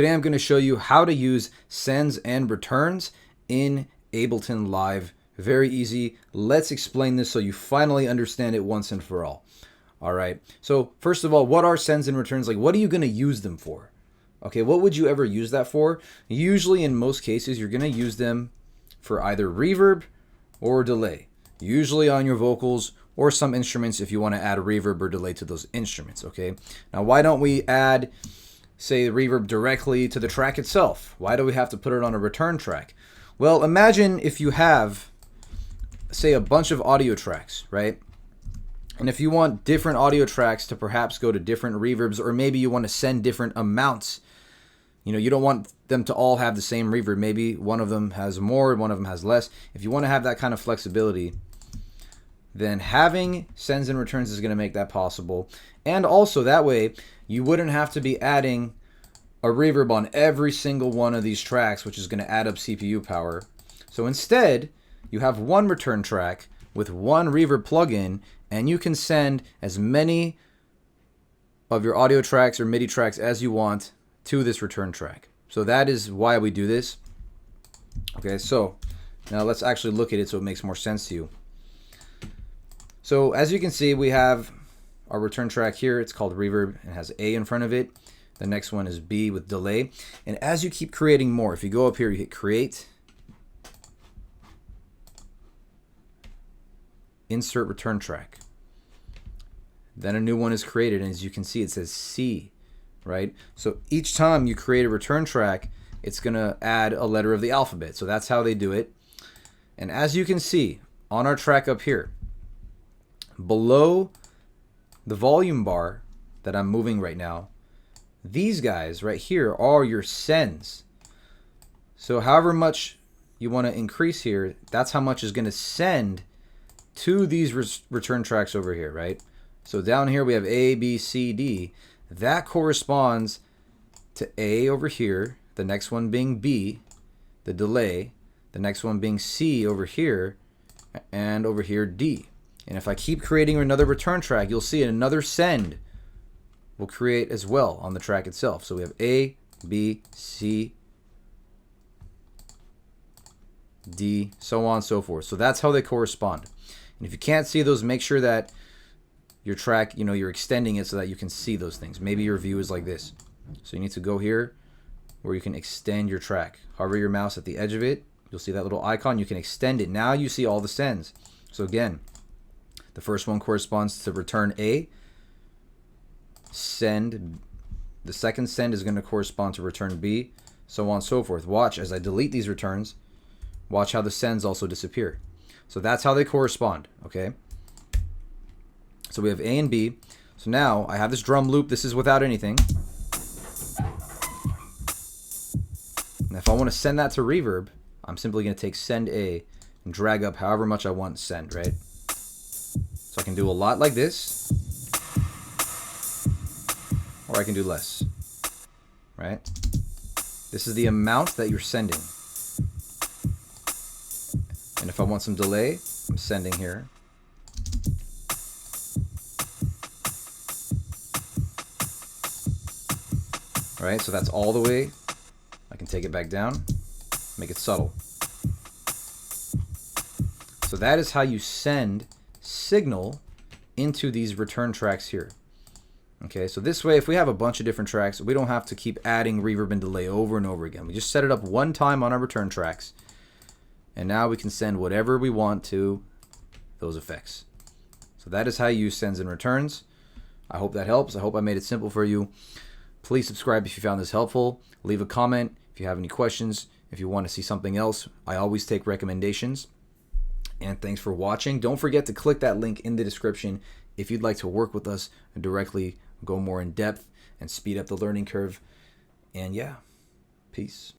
Today I'm going to show you how to use sends and returns in Ableton Live. Very easy. Let's explain this so you finally understand it once and for all. All right. So first of all, what are sends and returns? Like, what are you going to use them for? Okay, what would you ever use that for? Usually in most cases, you're going to use them for either reverb or delay. Usually on your vocals or some instruments if you want to add a reverb or delay to those instruments, okay? Now, why don't we add, say, reverb directly to the track itself? Why do we have to put it on a return track? Well, imagine if you have, say, a bunch of audio tracks, right? And if you want different audio tracks to perhaps go to different reverbs, or maybe you want to send different amounts, you know, you don't want them to all have the same reverb. Maybe one of them has more, one of them has less. If you want to have that kind of flexibility, then having sends and returns is going to make that possible. And also that way, you wouldn't have to be adding a reverb on every single one of these tracks, which is going to add up CPU power. So instead, you have one return track with one reverb plugin, and you can send as many of your audio tracks or MIDI tracks as you want to this return track. So that is why we do this. Okay, so now let's actually look at it so it makes more sense to you. So as you can see, we have our return track here. It's called reverb and has A in front of it. The next one is B with delay. And as you keep creating more, if you go up here, you hit create, insert return track. Then a new one is created, and as you can see, it says C, right? So each time you create a return track, it's gonna add a letter of the alphabet. So that's how they do it. And as you can see on our track up here, below the volume bar that I'm moving right now, these guys right here are your sends. So however much you want to increase here, that's how much is going to send to these return tracks over here, right? So down here we have A, B, C, D. That corresponds to A over here, the next one being B, the delay, the next one being C over here, and over here D. And if I keep creating another return track, you'll see another send will create as well on the track itself. So we have A, B, C, D, so on and so forth. So that's how they correspond. And if you can't see those, make sure that your track, you know, you're extending it so that you can see those things. Maybe your view is like this. So you need to go here where you can extend your track. Hover your mouse at the edge of it. You'll see that little icon. You can extend it. Now you see all the sends. So again, the first one corresponds to return A. Send. The second send is going to correspond to return B, so on and so forth. Watch as I delete these returns. Watch how the sends also disappear. So that's how they correspond, okay? So we have A and B. So now I have this drum loop. This is without anything. And if I want to send that to reverb, I'm simply going to take send A and drag up however much I want send, right? So I can do a lot like this, or I can do less, right? This is the amount that you're sending. And if I want some delay, I'm sending here. All right, so that's all the way. I can take it back down, make it subtle. So that is how you send signal into these return tracks here. Okay, so this way, if we have a bunch of different tracks, we don't have to keep adding reverb and delay over and over again. We just set it up one time on our return tracks, and now we can send whatever we want to those effects. So that is how you use sends and returns. I hope that helps. I hope I made it simple for you. Please subscribe if you found this helpful. Leave a comment if you have any questions. If you want to see something else, I always take recommendations. And thanks for watching. Don't forget to click that link in the description if you'd like to work with us and directly go more in depth and speed up the learning curve. And yeah, peace.